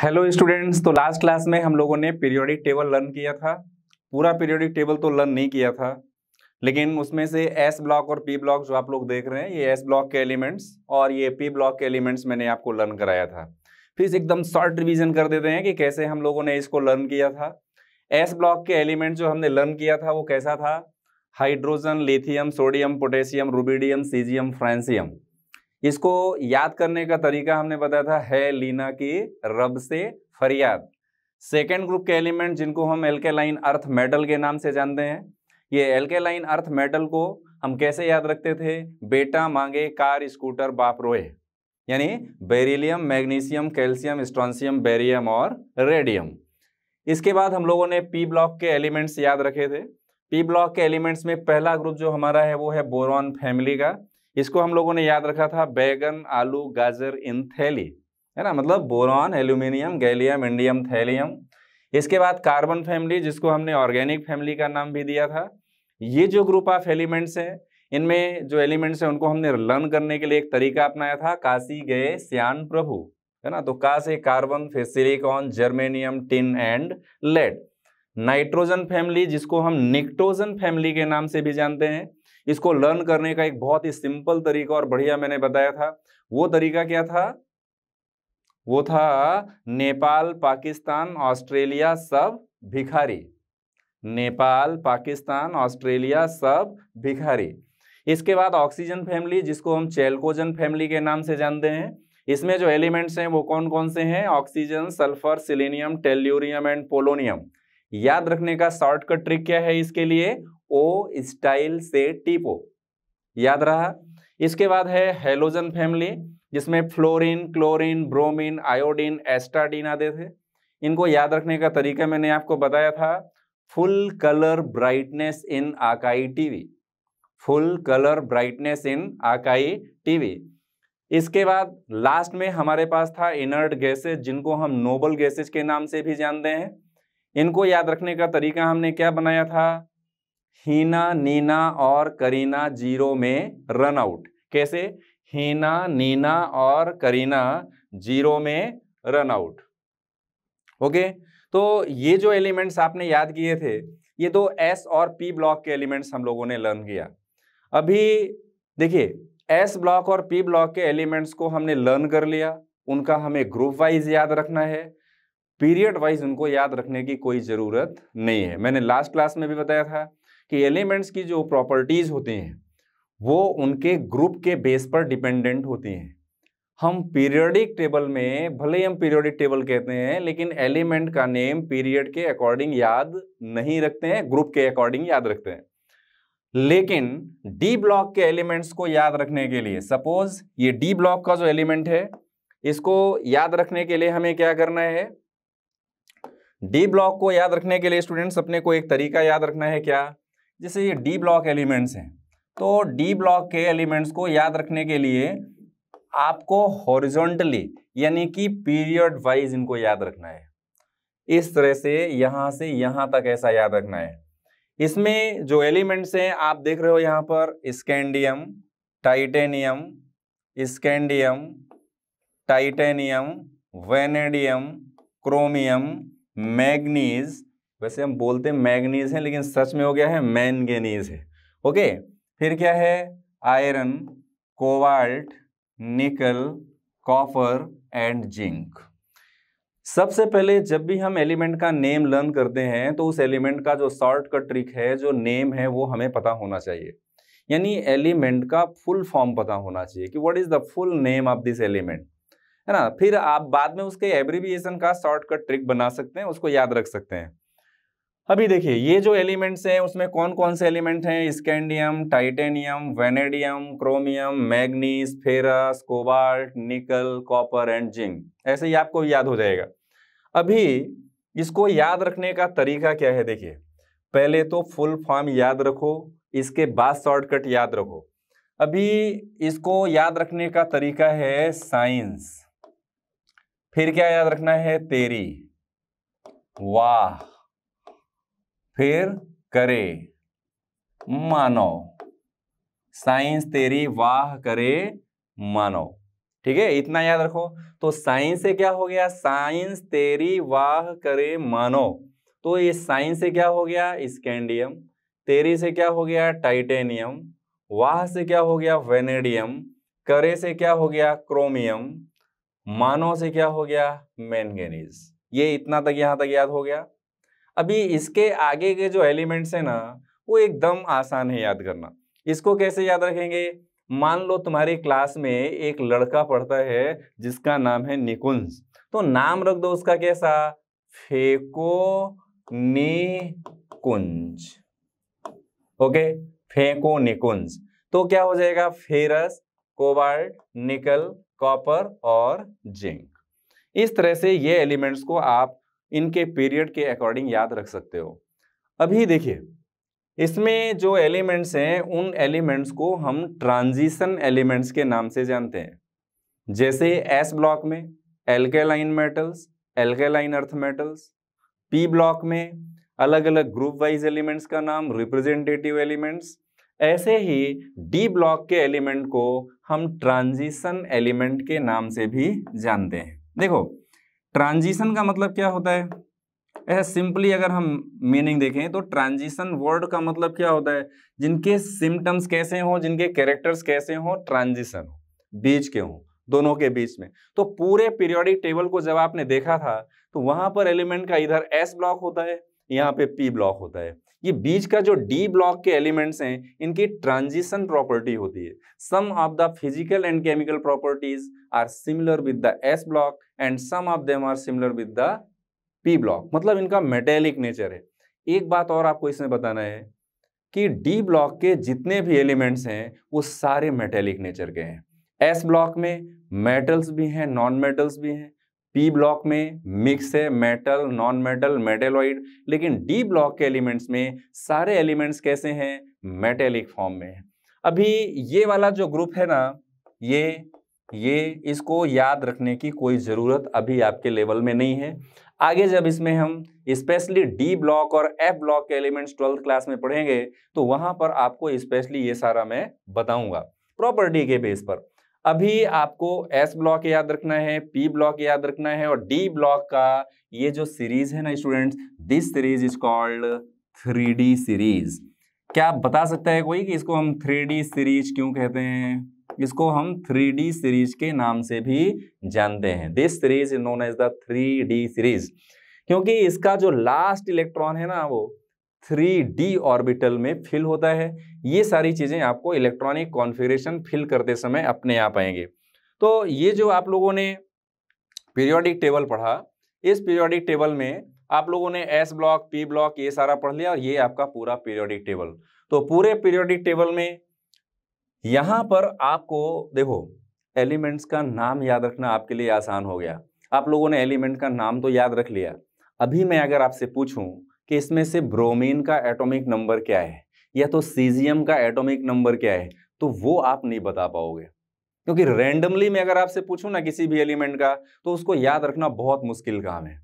Hello students, तो last class में हम लोगों ने पीरियोडिक टेबल लर्न किया था। पूरा पीरियोडिक टेबल तो लर्न नहीं किया था, लेकिन उसमें से एस ब्लॉक और पी ब्लॉक जो आप लोग देख रहे हैं, ये एस ब्लॉक के एलिमेंट्स और ये पी ब्लॉक के एलिमेंट्स मैंने आपको लर्न कराया था। फिर से एकदम शॉर्ट रिवीजन कर देते हैं कि कैसे हम लोगों ने इसको लर्न किया था। एस ब्लॉक के एलिमेंट जो हमने लर्न किया था वो कैसा था? Hydrogen, lithium, sodium, potassium, rubidium, caesium, francium. इसको याद करने का तरीका हमने बताया था, है लीना की रब से फरियाद। सेकेंड ग्रुप के एलिमेंट जिनको हम एल्केलाइन अर्थ मेटल के नाम से जानते हैं, ये एल्केलाइन अर्थ मेटल को हम कैसे याद रखते थे? बेटा मांगे कार स्कूटर बाप रोए, यानी beryllium, magnesium, calcium, strontium, barium और रेडियम। इसके बाद हम लोगों ने पी ब्लॉक के एलिमेंट्स याद रखे थे। पी ब्लॉक के एलिमेंट्स में पहला ग्रुप जो हमारा है वो है बोरॉन फैमिली का। इसको हम लोगों ने याद रखा था बैगन, आलू, गाजर इन थैली, है ना, मतलब boron, aluminium, gallium, indium, thallium. इसके बाद कार्बन फैमिली, जिसको हमने ऑर्गेनिक फैमिली का नाम भी दिया था। ये जो ग्रुप ऑफ एलिमेंट्स हैं, इनमें जो एलिमेंट्स हैं उनको हमने लर्न करने के लिए एक तरीका अपनाया था, काशी गए श्यान प्रभु, है ना। तो का से कार्बन, फिर silicon, germanium, tin and lead. Nitrogen family, जिसको हम निक्टोजन फैमिली के नाम से भी जानते हैं, इसको लर्न करने का एक बहुत ही सिंपल तरीका और बढ़िया मैंने बताया था। वो तरीका क्या था? वो था नेपाल, पाकिस्तान, ऑस्ट्रेलिया सब भिखारी। नेपाल, पाकिस्तान, ऑस्ट्रेलिया सब भिखारी। इसके बाद ऑक्सीजन फैमिली, जिसको हम चैल्कोजन फैमिली के नाम से जानते हैं। इसमें जो एलिमेंट्स हैं वो कौन कौन से हैं? Oxygen, sulphur, selenium, tellurium and polonium. याद रखने का शॉर्टकट ट्रिक क्या है इसके लिए? ओ स्टाइल से टीपो, याद रहा। इसके बाद है हेलोजन फैमिली, जिसमें फ्लोरीन, क्लोरीन, ब्रोमीन, आयोडीन, एस्टाडीन आते थे। इनको याद रखने का तरीका मैंने आपको बताया था, फुल कलर ब्राइटनेस इन आकाई टीवी, फुल कलर ब्राइटनेस इन आकाई टीवी। इसके बाद लास्ट में हमारे पास था इनर्ट गैसेज, जिनको हम नोबल गैसेज के नाम से भी जानते हैं। इनको याद रखने का तरीका हमने क्या बनाया था? हीना, नीना और करीना जीरो में रन आउट। कैसे? हीना, नीना और करीना जीरो में रन आउट। ओके, तो ये जो एलिमेंट्स आपने याद किए थे, ये तो एस और पी ब्लॉक के एलिमेंट्स हम लोगों ने लर्न किया। अभी देखिए, एस ब्लॉक और पी ब्लॉक के एलिमेंट्स को हमने लर्न कर लिया, उनका हमें ग्रुप वाइज याद रखना है, पीरियड वाइज उनको याद रखने की कोई जरूरत नहीं है। मैंने लास्ट क्लास में भी बताया था कि एलिमेंट्स की जो प्रॉपर्टीज होती हैं वो उनके ग्रुप के बेस पर डिपेंडेंट होती हैं। हम पीरियोडिक टेबल में भले ही हम पीरियोडिक टेबल कहते हैं, लेकिन एलिमेंट का नेम पीरियड के अकॉर्डिंग याद नहीं रखते हैं, ग्रुप के अकॉर्डिंग याद रखते हैं। लेकिन डी ब्लॉक के एलिमेंट्स को याद रखने के लिए, सपोज ये डी ब्लॉक का जो एलिमेंट है, इसको याद रखने के लिए हमें क्या करना है? डी ब्लॉक को याद रखने के लिए स्टूडेंट्स अपने को एक तरीका याद रखना है। क्या? जैसे ये डी ब्लॉक एलिमेंट्स हैं, तो डी ब्लॉक के एलिमेंट्स को याद रखने के लिए आपको हॉरिजॉन्टली, यानी कि पीरियड वाइज इनको याद रखना है। इस तरह से यहां से यहां तक ऐसा याद रखना है। इसमें जो एलिमेंट्स हैं आप देख रहे हो यहां पर, scandium, titanium, scandium, titanium, vanadium, chromium, manganese. वैसे हम बोलते हैं मैग्नीज है, लेकिन सच में हो गया है मैंगनीज है। ओके, फिर क्या है? आयरन, कोबाल्ट, निकल, कॉपर एंड जिंक। सबसे पहले जब भी हम एलिमेंट का नेम लर्न करते हैं तो उस एलिमेंट का जो शॉर्टकट ट्रिक है, जो नेम है, वो हमें पता होना चाहिए। यानी एलिमेंट का फुल फॉर्म पता होना चाहिए कि what is the full name of this element, है ना। फिर आप बाद में उसके एब्रिविएशन का शॉर्टकट ट्रिक बना सकते हैं, उसको याद रख सकते हैं। अभी देखिए, ये जो एलिमेंट्स हैं उसमें कौन कौन से एलिमेंट हैं? Scandium, titanium, vanadium, chromium, manganese, ferrous, cobalt, निकल, कॉपर एंड जिंक। ऐसे ही आपको याद हो जाएगा। अभी इसको याद रखने का तरीका क्या है? देखिए, पहले तो फुल फॉर्म याद रखो, इसके बाद शॉर्टकट याद रखो। अभी इसको याद रखने का तरीका है साइंस। फिर क्या याद रखना है? तेरी, वाह, फिर करे, मानव। साइंस, तेरी, वाह, करे, मानव। ठीक है, इतना याद रखो। तो साइंस से क्या हो गया, साइंस तेरी वाह करे मानो, तो ये साइंस से क्या हो गया, स्कैंडियम, तेरी से क्या हो गया, टाइटेनियम, वाह से क्या हो गया, वेनेडियम, करे से क्या हो गया, क्रोमियम, मानो से क्या हो गया, मैंगनीज। ये इतना तक यहां तक याद हो गया। अभी इसके आगे के जो एलिमेंट्स है ना, वो एकदम आसान है याद करना। इसको कैसे याद रखेंगे, मान लो तुम्हारी क्लास में एक लड़का पढ़ता है जिसका नाम है निकुंज, तो नाम रख दो उसका कैसा, फेको निकुंज। ओके, फेको निकुंज। तो क्या हो जाएगा, फेरस, कोबाल्ट, निकल, कॉपर और जिंक। इस तरह से ये एलिमेंट्स को आप इनके पीरियड के अकॉर्डिंग याद रख सकते हो। अभी देखिए, इसमें जो एलिमेंट्स हैं उन एलिमेंट्स को हम ट्रांजिशन एलिमेंट्स के नाम से जानते हैं। जैसे एस ब्लॉक में alkaline metals, alkaline earth metals, P block में अलग अलग ग्रुप वाइज एलिमेंट्स का नाम रिप्रेजेंटेटिव एलिमेंट्स, ऐसे ही डी ब्लॉक के एलिमेंट को हम ट्रांजिशन एलिमेंट के नाम से भी जानते हैं। देखो, ट्रांजिशन का मतलब क्या होता है, ऐसा सिंपली अगर हम मीनिंग देखें तो ट्रांजिशन वर्ड का मतलब क्या होता है, जिनके सिम्टम्स कैसे हो, जिनके कैरेक्टर्स कैसे हो, ट्रांजिशन हो, बीच के हो, दोनों के बीच में। तो पूरे पीरियोडिक टेबल को जब आपने देखा था तो वहां पर एलिमेंट का इधर एस ब्लॉक होता है, यहाँ पे पी ब्लॉक होता है। ये बीच का जो डी ब्लॉक के एलिमेंट्स हैं, इनकी ट्रांजिशन प्रॉपर्टी होती है। Some of the physical and chemical properties are similar with the S block and some of them are similar with the P block, मतलब इनका मेटेलिक नेचर है। एक बात और आपको इसमें बताना है कि डी ब्लॉक के जितने भी एलिमेंट्स हैं वो सारे मेटेलिक नेचर के हैं। एस ब्लॉक में मेटल्स भी हैं, नॉन मेटल्स भी हैं। पी ब्लॉक में मिक्स है, मेटल, नॉन मेटल, मेटेलॉइड। लेकिन डी ब्लॉक के एलिमेंट्स में सारे एलिमेंट्स कैसे हैं, मेटेलिक फॉर्म में है। अभी ये वाला जो ग्रुप है ना, ये इसको याद रखने की कोई जरूरत अभी आपके लेवल में नहीं है। आगे जब इसमें हम स्पेशली डी ब्लॉक और एफ ब्लॉक के एलिमेंट्स 12th क्लास में पढ़ेंगे तो वहां पर आपको स्पेशली ये सारा मैं बताऊंगा प्रॉपर्टी के बेस पर। अभी आपको एस ब्लॉक याद रखना है, पी ब्लॉक याद रखना है, और डी ब्लॉक का ये जो सीरीज है ना students, this series is called 3D series. क्या आप बता सकता है कोई कि इसको हम 3D सीरीज क्यों कहते हैं? इसको हम 3D सीरीज के नाम से भी जानते हैं। This series is known as the 3D series, क्योंकि इसका जो लास्ट इलेक्ट्रॉन है ना वो 3D ऑर्बिटल में फिल होता है। ये सारी चीजें आपको इलेक्ट्रॉनिक कॉन्फ़िगरेशन फिल करते समय अपने आप आएंगे। तो ये जो आप लोगों ने पीरियोडिक टेबल पढ़ा, इस पीरियोडिक टेबल में आप लोगों ने एस ब्लॉक, पी ब्लॉक ये सारा पढ़ लिया, और ये आपका पूरा पीरियोडिक टेबल। तो पूरे पीरियोडिक टेबल में यहां पर आपको देखो एलिमेंट्स का नाम याद रखना आपके लिए आसान हो गया। आप लोगों ने एलिमेंट का नाम तो याद रख लिया। अभी मैं अगर आपसे पूछूं कि इसमें से ब्रोमीन का एटॉमिक नंबर क्या है या तो सीजियम का एटॉमिक नंबर क्या है, तो वो आप नहीं बता पाओगे, क्योंकि रैंडमली मैं अगर आपसे पूछूं ना किसी भी एलिमेंट का तो उसको याद रखना बहुत मुश्किल काम है।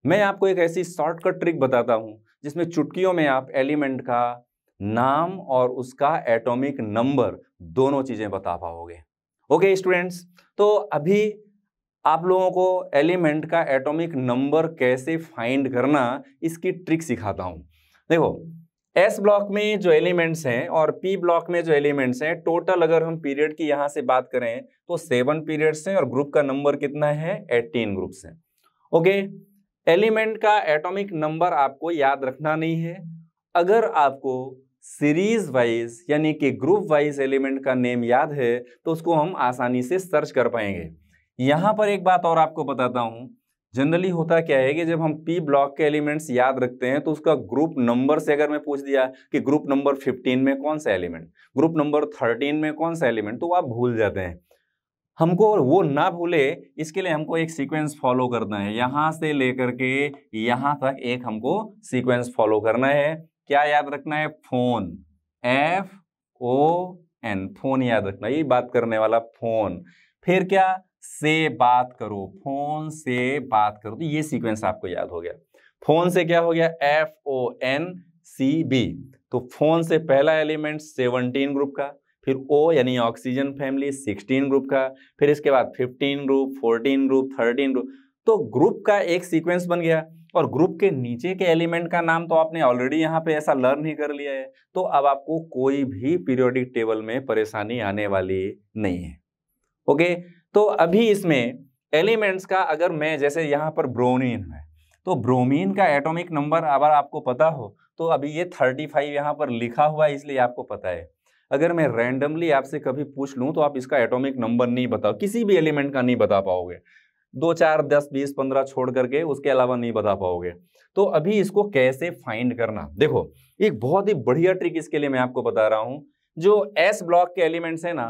मैं आपको एक ऐसी शॉर्टकट ट्रिक बताता हूं जिसमें चुटकियों में आप एलिमेंट का नाम और उसका एटॉमिक नंबर दोनों चीजें बता पाओगे। ओके स्टूडेंट्स, तो अभी आप लोगों को एलिमेंट का एटॉमिक नंबर कैसे फाइंड करना इसकी ट्रिक सिखाता हूं। देखो, एस ब्लॉक में जो एलिमेंट्स हैं और पी ब्लॉक में जो एलिमेंट्स हैं, टोटल अगर हम पीरियड की यहां से बात करें तो 7 पीरियड्स हैं और ग्रुप का नंबर कितना है, 18 ग्रुप्स हैं। ओके, एलिमेंट का एटॉमिक नंबर आपको याद रखना नहीं है। अगर आपको सीरीज वाइज यानी कि ग्रुप वाइज एलिमेंट का नेम याद है तो उसको हम आसानी से सर्च कर पाएंगे। यहां पर एक बात और आपको बताता हूं, जनरली होता क्या है कि जब हम पी ब्लॉक के एलिमेंट्स याद रखते हैं तो उसका ग्रुप नंबर से अगर मैं पूछ दिया कि ग्रुप नंबर 15 में कौन सा एलिमेंट, ग्रुप नंबर 13 में कौन सा एलिमेंट, तो आप भूल जाते हैं। हमको वो ना भूले इसके लिए हमको एक सीक्वेंस फॉलो करना है। यहां से लेकर के यहां तक एक हमको सीक्वेंस फॉलो करना है। क्या याद रखना है, फोन, FON, फोन याद रखना, यही बात करने वाला फोन। फिर क्या, से बात करो, फोन से बात करो, तो ये सीक्वेंस आपको याद हो गया। फोन से क्या हो गया, FONCB, तो फोन से पहला एलिमेंट 17 ग्रुप का, फिर O यानी ऑक्सीजन फैमिली 16 ग्रुप का, फिर इसके बाद 15 ग्रुप, 14 ग्रुप, 13 ग्रुप। तो ग्रुप का एक सीक्वेंस बन गया और ग्रुप के नीचे के एलिमेंट का नाम तो आपने ऑलरेडी यहाँ पे ऐसा लर्न ही कर लिया है, तो अब आपको कोई भी पीरियोडिक टेबल में परेशानी आने वाली नहीं है। ओके, तो अभी इसमें एलिमेंट्स का अगर मैं जैसे यहाँ पर ब्रोमीन है, तो ब्रोमीन का एटॉमिक नंबर अगर आपको पता हो तो अभी ये 35 यहाँ पर लिखा हुआ है, इसलिए आपको पता है। अगर मैं रैंडमली आपसे कभी पूछ लूँ तो आप इसका एटॉमिक नंबर नहीं बताओ, किसी भी एलिमेंट का नहीं बता पाओगे, 2, 4, 10, 20, 15 छोड़ करके उसके अलावा नहीं बता पाओगे। तो अभी इसको कैसे फाइंड करना, देखो एक बहुत ही बढ़िया ट्रिक इसके लिए मैं आपको बता रहा हूँ। जो एस ब्लॉक के एलिमेंट्स है ना,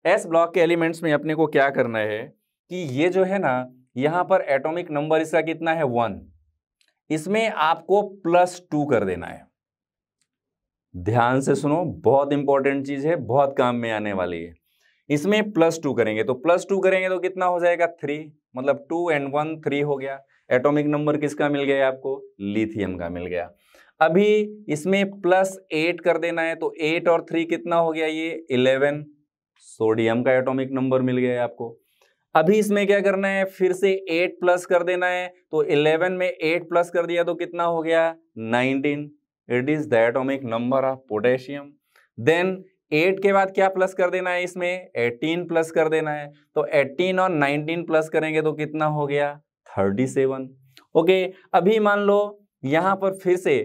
एस ब्लॉक के एलिमेंट्स में अपने को क्या करना है कि ये जो है ना, यहाँ पर एटॉमिक नंबर इसका कितना है 1, इसमें आपको +2 कर देना है। ध्यान से सुनो, बहुत इंपॉर्टेंट चीज है, बहुत काम में आने वाली है। इसमें +2 करेंगे तो कितना हो जाएगा 3, मतलब 2 and 1 3 हो गया। एटॉमिक नंबर किसका मिल गया आपको, लिथियम का मिल गया। अभी इसमें +8 कर देना है तो 8 और 3 कितना हो गया, ये 11, सोडियम का एटॉमिक नंबर मिल गया है आपको। अभी इसमें क्या करना है, फिर से 8 प्लस कर देना है, तो 11 में 8 प्लस कर दिया तो कितना हो गया 19, it is the atomic number of potassium. Then 8 के बाद क्या प्लस कर देना है, इसमें 18 प्लस कर देना है, तो 18 और 19 प्लस करेंगे तो कितना हो गया 37। ओके, अभी मान लो यहाँ पर फिर से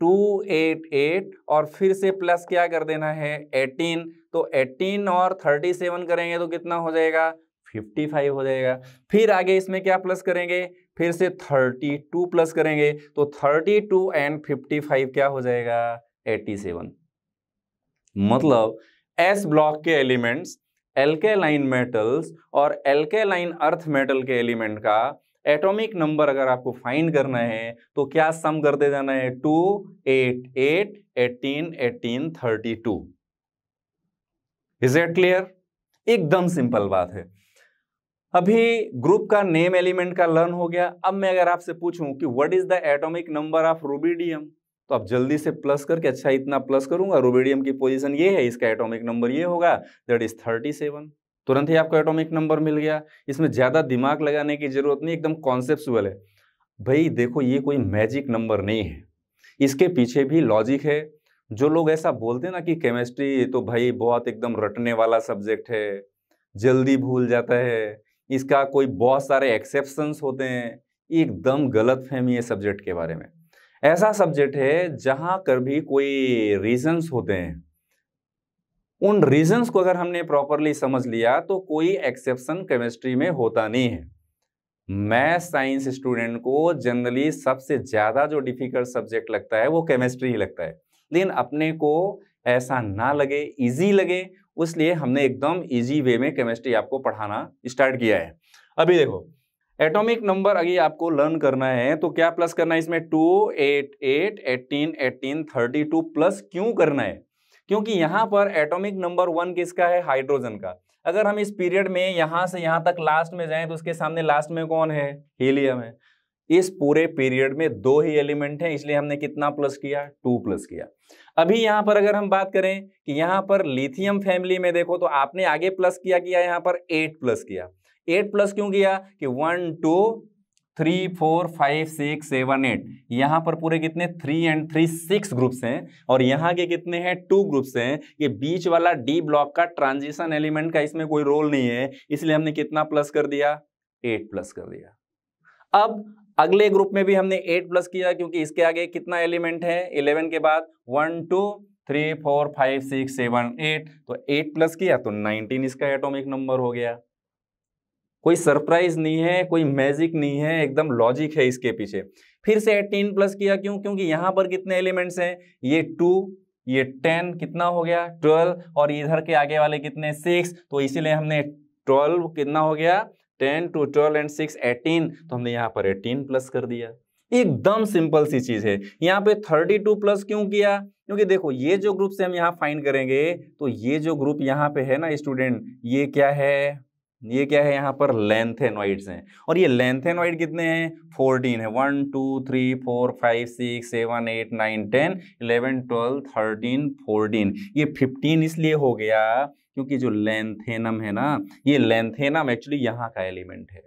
2, 8, 8 और फिर से प्लस क्या कर देना है 18, तो 18 और 37 करेंगे तो कितना हो जाएगा 55 हो जाएगा। फिर आगे इसमें क्या प्लस करेंगे, फिर से 32 प्लस करेंगे तो 32 and 55 क्या हो जाएगा 87। मतलब एस ब्लॉक के एलिमेंट्स एल्केलाइन मेटल्स और एल्केलाइन अर्थ मेटल के एलिमेंट का एटॉमिक नंबर अगर आपको फाइंड करना है तो क्या सम करते जाना है, 2, 8, 8, 18, 18, 32। Is it clear? एकदम सिंपल बात है। अभी ग्रुप का नेम एलिमेंट का लर्न हो गया। अब मैं अगर आपसे पूछूं कि what is the atomic number of rubidium, तो आप जल्दी से प्लस करके, अच्छा इतना प्लस करूंगा, रुबिडियम की पोजीशन ये है, इसका एटॉमिक नंबर ये होगा, दैट इज 37। तुरंत ही आपको एटॉमिक नंबर मिल गया। इसमें ज्यादा दिमाग लगाने की जरूरत नहीं, एकदम कॉन्सेप्चुअल है। भाई देखो, ये कोई मैजिक नंबर नहीं है, इसके पीछे भी लॉजिक है। जो लोग ऐसा बोलते हैं ना कि केमिस्ट्री तो भाई बहुत एकदम रटने वाला सब्जेक्ट है, जल्दी भूल जाता है, इसका कोई बहुत सारे एक्सेप्शंस होते हैं, एकदम गलत फहमी है सब्जेक्ट के बारे में। ऐसा सब्जेक्ट है जहां कभी कोई रीजंस होते हैं, उन रीजंस को अगर हमने प्रॉपरली समझ लिया तो कोई एक्सेप्शन केमिस्ट्री में होता नहीं है। मैथ साइंस स्टूडेंट को जनरली सबसे ज्यादा जो डिफिकल्ट सब्जेक्ट लगता है वो केमिस्ट्री ही लगता है, लेकिन अपने को ऐसा ना लगे, इजी लगे, इसलिए हमने एकदम इजी वे में केमिस्ट्री आपको पढ़ाना स्टार्ट किया है। अभी देखो, एटॉमिक नंबर अगर आपको लर्न करना है तो क्या प्लस करना है इसमें, 2, 8, 8, 18, 18, 32 प्लस क्यों करना है, क्योंकि यहां पर एटॉमिक नंबर 1 किसका है, हाइड्रोजन का। अगर हम इस पीरियड में यहां से यहां तक लास्ट में जाएं तो उसके सामने लास्ट में कौन है, हीलियम है। इस पूरे पीरियड में 2 ही एलिमेंट हैं, इसलिए हमने कितना प्लस किया, 2 प्लस किया। अभी यहां पर अगर हम बात करें कि यहां पर लिथियम फैमिली में देखो तो आपने आगे प्लस किया यहां पर 8 प्लस किया। 8 प्लस क्यों किया कि 1, 2, 3, 4, 5, 6, 7, 8, यहां पर पूरे कितने 3 and 3 6 ग्रुप्स हैं और यहां के कितने हैं 2 ग्रुप्स हैं। ये बीच वाला डी ब्लॉक का ट्रांजिशन एलिमेंट का इसमें कोई रोल नहीं है, इसलिए हमने कितना प्लस कर दिया, 8 प्लस कर दिया। अब अगले ग्रुप में भी हमने 8 प्लस किया क्योंकि इसके आगे कितना एलिमेंट है, 11 के बाद 1, 2, 3, 4, 5, 6, 7, 8, तो 8 प्लस किया तो 19 इसका एटॉमिक नंबर हो गया। कोई सरप्राइज नहीं है, कोई मैजिक नहीं है, एकदम लॉजिक है इसके पीछे। फिर से 18 प्लस किया, क्यों, क्योंकि यहां पर कितने एलिमेंट्स हैं, ये 2, ये 10, कितना हो गया 12, और इधर के आगे वाले कितने 6, तो इसीलिए हमने 12 कितना हो गया 10 to 12 and 6 18, तो हमने यहाँ पर 18 प्लस कर दिया। एकदम सिंपल सी चीज है। यहाँ पे 32 प्लस क्यों किया, क्योंकि देखो ये जो ग्रुप से हम यहाँ फाइंड करेंगे तो ये जो ग्रुप यहाँ पे है ना स्टूडेंट, ये क्या है ये क्या है यहाँ पर लैंथेनॉइड्स हैं, और ये लैंथेनॉइड कितने हैं 14 है, 1 2 3 4 5 6 7 8 9 10 11 12 13 14, ये 15 इसलिए हो गया क्योंकि जो लैंथेनम है ना, ये लैंथेनम एक्चुअली यहाँ का एलिमेंट है,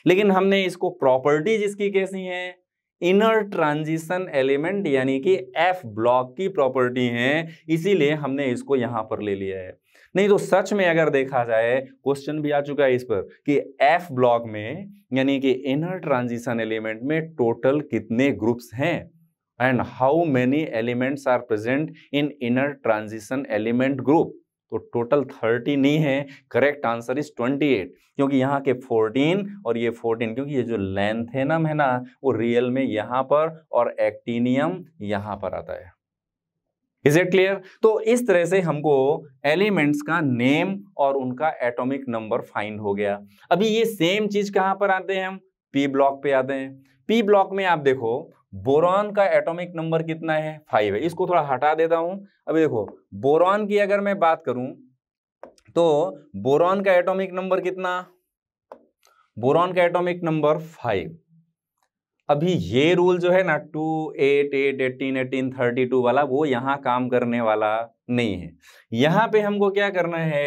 लेकिन हमने इसको प्रॉपर्टीज इसकी कैसी है, इनर ट्रांजिशन एलिमेंट यानी कि एफ ब्लॉक की प्रॉपर्टी है, इसीलिए हमने इसको यहां पर ले लिया है। नहीं तो सच में अगर देखा जाए, क्वेश्चन भी आ चुका है इस पर कि एफ ब्लॉक में यानी कि इनर ट्रांजिशन एलिमेंट में टोटल कितने ग्रुप्स हैं and how many elements are present in inner transition element group, तो टोटल 30 नहीं है, करेक्ट आंसर इज 28, क्योंकि यहाँ के 14 और ये 14, क्योंकि ये जो लैंथेनम है ना वो रियल में यहाँ पर और एक्टिनियम यहाँ पर आता है। Is it clear? तो इस तरह से हमको एलिमेंट्स का नेम और उनका एटॉमिक नंबर फाइंड हो गया। अभी ये सेम चीज कहां पर आते हैं, हम पी ब्लॉक पे आते हैं। पी ब्लॉक में आप देखो बोरॉन का एटॉमिक नंबर कितना है 5 है, इसको थोड़ा हटा देता हूं। अभी देखो बोरॉन की अगर मैं बात करूं तो बोरॉन का एटॉमिक नंबर कितना, बोरॉन का एटॉमिक नंबर 5। अभी ये रूल जो है ना 2 8 8 18 18 32 वाला, वो यहाँ काम करने वाला नहीं है। यहाँ पे हमको क्या करना है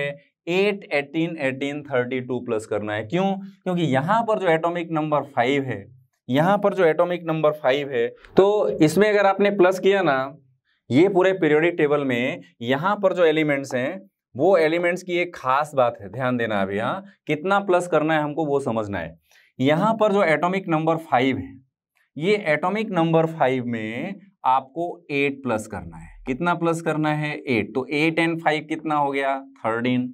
8 18 18 32 प्लस करना है। क्यों? क्योंकि यहाँ पर जो एटॉमिक नंबर 5 है, यहाँ पर जो एटॉमिक नंबर 5 है, तो इसमें अगर आपने प्लस किया ना, ये पूरे पीरियोडिक टेबल में यहाँ पर जो एलिमेंट्स हैं वो एलिमेंट्स की एक खास बात है, ध्यान देना अभी। हाँ, कितना प्लस करना है हमको वो समझना है। यहाँ पर जो एटॉमिक नंबर 5 है, ये एटॉमिक नंबर 5 में आपको 8 प्लस करना है। कितना प्लस करना है 8, तो 8 एंड 5 कितना हो गया 13।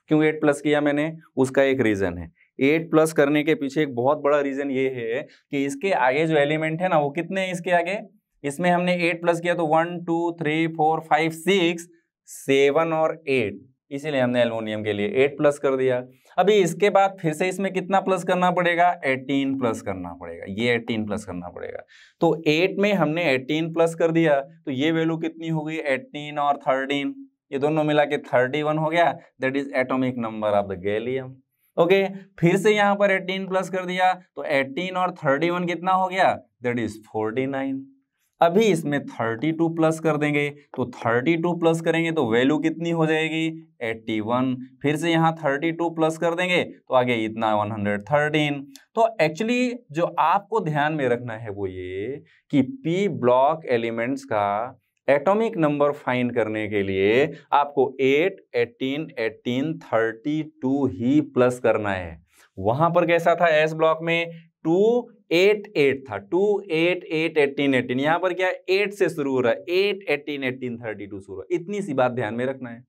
क्यों 8 प्लस किया मैंने, उसका एक रीजन है। 8 प्लस करने के पीछे एक बहुत बड़ा रीजन ये है कि इसके आगे जो एलिमेंट है ना वो कितने हैं इसके आगे, इसमें हमने 8 प्लस किया तो 1 2 3 4 5 6 7 और 8, इसीलिए हमने एल्युमिनियम के लिए 8 प्लस कर दिया। अभी इसके बाद फिर से इसमें कितना प्लस करना पड़ेगा 18 प्लस करना पड़ेगा, ये 18 प्लस करना पड़ेगा। तो 8 में हमने 18 प्लस कर दिया तो ये वैल्यू कितनी हो गई 18 और 13, ये दोनों मिला के 31 हो गया, that is atomic number of the gallium. Okay, फिर से यहाँ पर 18 प्लस कर दिया तो 18 और 31 कितना हो गया, दैट इज 49। अभी इसमें 32 प्लस कर देंगे तो 32 प्लस करेंगे तो वैल्यू कितनी हो जाएगी 81। फिर से यहाँ 32 प्लस कर देंगे तो आगे इतना 113। तो एक्चुअली जो आपको ध्यान में रखना है वो ये कि पी ब्लॉक एलिमेंट्स का एटॉमिक नंबर फाइंड करने के लिए आपको 8 18 18 32 ही प्लस करना है। वहां पर कैसा था एस ब्लॉक में 2 8 8 था, 2 8 8 18 18, यहां पर क्या 8 से शुरू हो रहा है, 8 18 18 32 शुरू हो रहा है। इतनी सी बात ध्यान में रखना है।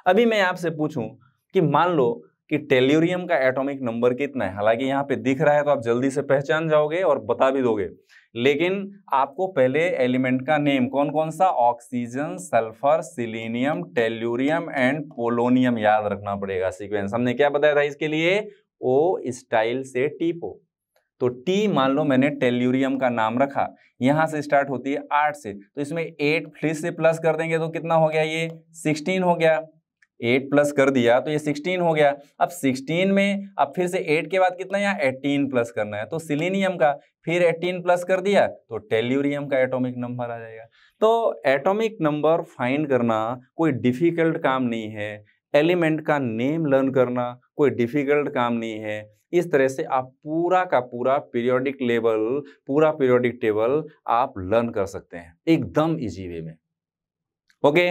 अभी मैं आपसे पूछूं कि मान लो कि टेल्यूरियम का एटॉमिक नंबर कितना है, हालांकि यहाँ पे दिख रहा है तो आप जल्दी से पहचान जाओगे और बता भी दोगे, लेकिन आपको पहले एलिमेंट का नेम कौन कौन सा, oxygen, sulphur, selenium, tellurium and polonium याद रखना पड़ेगा सीक्वेंस। हमने क्या बताया था इसके लिए, ओ स्टाइल से टीपो। तो टी मान लो मैंने टेल्यूरियम का नाम रखा, यहां से स्टार्ट होती है 8 से, तो इसमें 8 फिर से प्लस कर देंगे तो कितना हो गया, ये 16 हो गया। 8 प्लस कर दिया तो ये 16 हो गया। अब 16 में अब फिर से 8 के बाद कितना, यहाँ 18 प्लस करना है तो सिलीनियम का, फिर 18 प्लस कर दिया तो टेल्यूरियम का एटॉमिक नंबर आ जाएगा। तो एटॉमिक नंबर फाइंड करना कोई डिफिकल्ट काम नहीं है, एलिमेंट का नेम लर्न करना कोई डिफिकल्ट काम नहीं है। इस तरह से आप पूरा का पूरा पीरियोडिक लेवल, पूरा पीरियोडिक टेबल आप लर्न कर सकते हैं एकदम इजी वे में। ओके,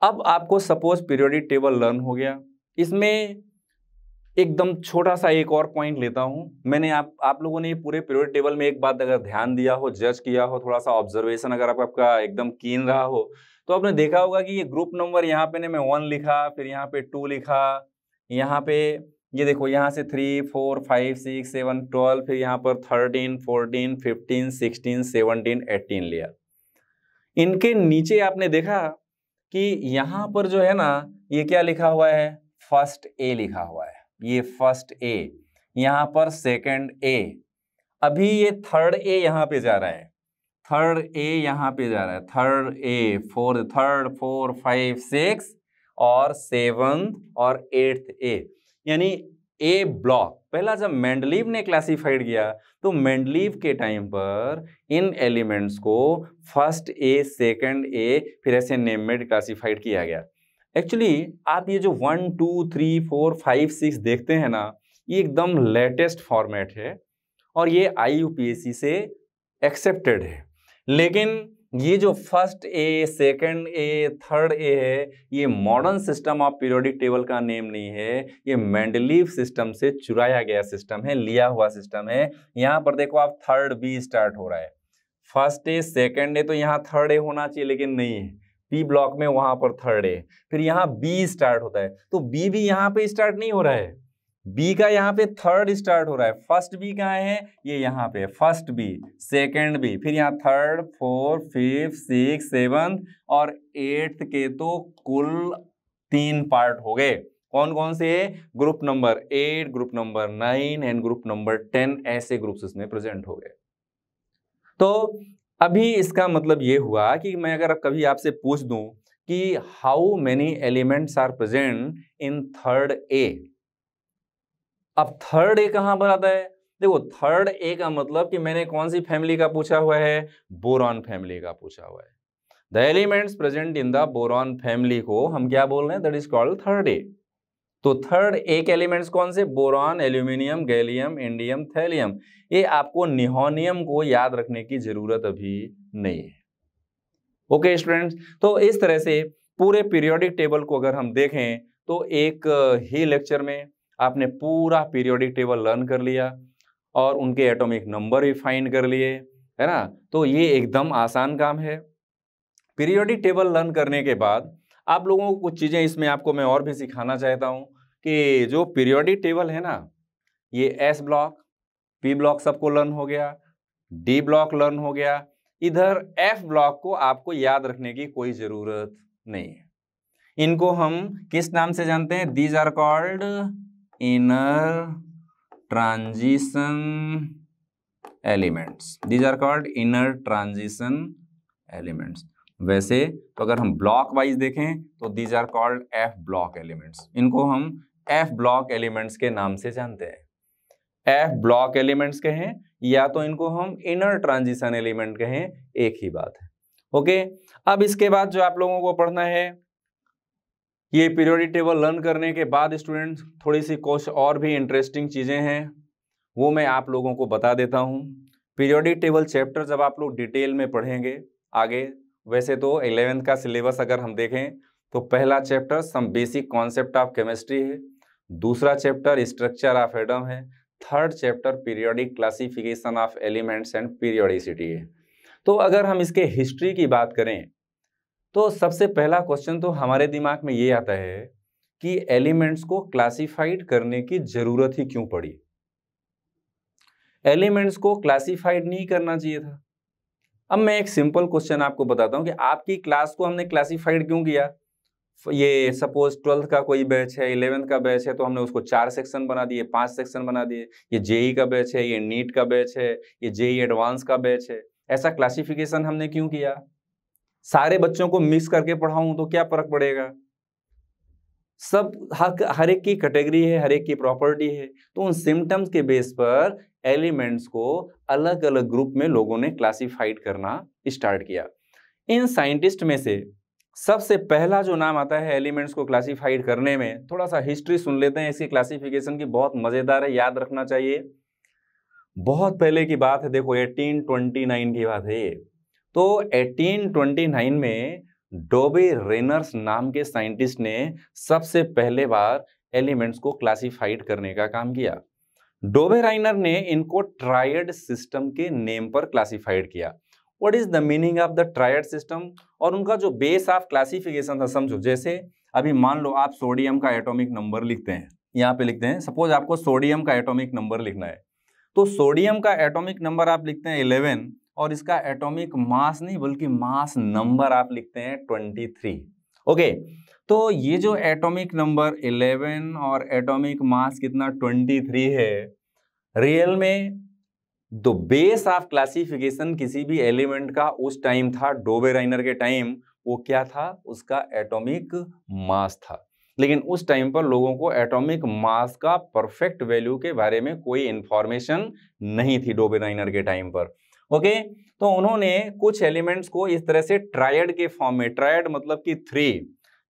अब आपको सपोज पीरियोडिक टेबल लर्न हो गया, इसमें एकदम छोटा सा एक और पॉइंट लेता हूं। मैंने आप लोगों ने पूरे पीरियोडिक टेबल में एक बात अगर ध्यान दिया हो, जज किया हो, थोड़ा सा ऑब्जर्वेशन अगर आपका एकदम कीन रहा हो, तो आपने देखा होगा कि ये ग्रुप नंबर यहाँ पे मैं 1 लिखा, फिर यहाँ पे 2 लिखा, यहाँ पे ये देखो यहाँ से 3 4 5 6 7 12, फिर यहाँ पर 13 14 15 16 17 18 लिया। इनके नीचे आपने देखा कि यहाँ पर जो है ना ये क्या लिखा हुआ है, फर्स्ट ए लिखा हुआ है, ये फर्स्ट ए, यहाँ पर सेकंड ए, अभी ये थर्ड ए यहाँ पे जा रहा है, थर्ड ए यहाँ पे जा रहा है, थर्ड ए, थर्ड 4 5 6 और 7th और 8th ए। यानी ए ब्लॉक पहला जब मेंडलीव ने क्लासिफाइड किया तो मेंडलीव के टाइम पर इन एलिमेंट्स को फर्स्ट ए, सेकंड ए, फिर ऐसे नेम में क्लासिफाइड किया गया। एक्चुअली आप ये जो 1, 2, 3, 4, 5, 6 देखते हैं ना, ये एकदम लेटेस्ट फॉर्मेट है और ये IUPAC से एक्सेप्टेड है। लेकिन ये जो first A, second A, third A है, ये modern system of periodic table का नेम नहीं है, ये मेंडलीव सिस्टम से चुराया गया सिस्टम है, लिया हुआ सिस्टम है। यहाँ पर देखो आप थर्ड बी स्टार्ट हो रहा है, फर्स्ट ए, सेकंड ए, तो यहाँ थर्ड ए होना चाहिए लेकिन नहीं है, पी ब्लॉक में वहां पर थर्ड ए, फिर यहाँ बी स्टार्ट होता है तो बी भी यहाँ पे स्टार्ट नहीं हो रहा है, बी का यहाँ पे थर्ड स्टार्ट हो रहा है। फर्स्ट बी कहाँ है, ये यहाँ पे फर्स्ट बी, सेकंड बी, फिर यहाँ third, fourth, fifth, six, seventh और एट्थ के तो कुल 3 पार्ट हो गए। कौन कौन से, group number 8, group number 9 and group number 10, ऐसे ग्रुप्स इसमें प्रेजेंट हो गए। तो अभी इसका मतलब ये हुआ कि मैं अगर कभी आपसे पूछ दूं कि how many elements are present in third A, अब थर्ड ए कहां पर आता है, देखो थर्ड ए का मतलब कि मैंने कौन सी फैमिली का पूछा हुआ है, बोरॉन फैमिली का पूछा हुआ है। The elements present in the boron family को हम क्या बोल रहे हैं, that is called third A. तो थर्ड ए के एलिमेंट्स कौन से, boron, aluminium, gallium, indium, thallium. ये आपको निहोनियम को याद रखने की जरूरत अभी नहीं है। ओके स्टूडेंट्स, तो इस तरह से पूरे पीरियोडिक टेबल को अगर हम देखें तो एक ही लेक्चर में आपने पूरा पीरियोडिक टेबल लर्न कर लिया और उनके एटॉमिक नंबर भी फाइंड कर लिए, है ना। तो ये एकदम आसान काम है। पीरियोडिक टेबल लर्न करने के बाद आप लोगों को कुछ चीज़ें इसमें आपको मैं और भी सिखाना चाहता हूँ कि जो पीरियोडिक टेबल है ना, ये एस ब्लॉक, पी ब्लॉक सबको लर्न हो गया, डी ब्लॉक लर्न हो गया, इधर एफ ब्लॉक को आपको याद रखने की कोई ज़रूरत नहीं है। इनको हम किस नाम से जानते हैं, these are called inner transition elements, these are called inner transition elements. वैसे तो अगर हम ब्लॉक वाइज देखें तो these are called F block elements, इनको हम एफ ब्लॉक एलिमेंट्स के नाम से जानते हैं। एफ ब्लॉक एलिमेंट्स कहें या तो इनको हम इनर ट्रांजिशन एलिमेंट कहें, एक ही बात है। ओके, अब इसके बाद जो आप लोगों को पढ़ना है, ये पीरियोडिक टेबल लर्न करने के बाद स्टूडेंट्स थोड़ी सी कुछ और भी इंटरेस्टिंग चीज़ें हैं, वो मैं आप लोगों को बता देता हूँ। पीरियोडिक टेबल चैप्टर जब आप लोग डिटेल में पढ़ेंगे आगे, वैसे तो 11th का सिलेबस अगर हम देखें तो पहला chapter some basic concept of chemistry है, दूसरा चैप्टर स्ट्रक्चर ऑफ एटम है, third chapter periodic classification of elements and periodicity है। तो अगर हम इसके हिस्ट्री की बात करें तो सबसे पहला क्वेश्चन तो हमारे दिमाग में ये आता है कि एलिमेंट्स को क्लासिफाइड करने की जरूरत ही क्यों पड़ी। एलिमेंट्स को क्लासिफाइड नहीं करना चाहिए था। अब मैं एक सिंपल क्वेश्चन आपको बताता हूं कि आपकी क्लास को हमने क्लासिफाइड क्यों किया। ये सपोज 12th का कोई बैच है, 11th का बैच है, तो हमने उसको 4 सेक्शन बना दिए, 5 सेक्शन बना दिए। ये जेई का बैच है, ये नीट का बैच है, ये जेई एडवांस का बैच है। ऐसा क्लासिफिकेशन हमने क्यों किया। सारे बच्चों को मिक्स करके पढ़ाऊं तो क्या फर्क पड़ेगा, सब हर एक की कैटेगरी है, हर एक की प्रॉपर्टी है। तो उन सिम्टम्स के बेस पर एलिमेंट्स को अलग अलग ग्रुप में लोगों ने क्लासिफाइड करना स्टार्ट किया। इन साइंटिस्ट में से सबसे पहला जो नाम आता है एलिमेंट्स को क्लासिफाइड करने में, थोड़ा सा हिस्ट्री सुन लेते हैं इसकी क्लासिफिकेशन की, बहुत मजेदार है, याद रखना चाहिए। बहुत पहले की बात है, देखो 1829 की बात है ये। तो 1829 में डोबे रेनर्स नाम के साइंटिस्ट ने सबसे पहले बार एलिमेंट्स को क्लासिफाइड करने का काम किया। डोबे राइनर ने इनको ट्रायड सिस्टम के नेम पर क्लासिफाइड किया। What is the meaning of the triad system, और उनका जो बेस ऑफ क्लासिफिकेशन था, समझो जैसे अभी मान लो आप सोडियम का एटॉमिक नंबर लिखते हैं, यहाँ पे लिखते हैं, सपोज आपको सोडियम का एटॉमिक नंबर लिखना है, तो सोडियम का एटॉमिक नंबर आप लिखते हैं 11 और इसका एटॉमिक मास नहीं बल्कि मास नंबर आप लिखते हैं 23। ओके, तो ये जो एटॉमिक नंबर 11 और एटॉमिक मास कितना 23 है, रियल में द बेस ऑफ क्लासिफिकेशन किसी भी एलिमेंट का उस टाइम था, डोबे राइनर के टाइम, वो क्या था, उसका एटॉमिक मास था। लेकिन उस टाइम पर लोगों को एटॉमिक मास का परफेक्ट वैल्यू के बारे में कोई इंफॉर्मेशन नहीं थी डोबेराइनर के टाइम पर। ओके, तो उन्होंने कुछ एलिमेंट्स को इस तरह से ट्रायड के फॉर्म में, ट्रायड मतलब कि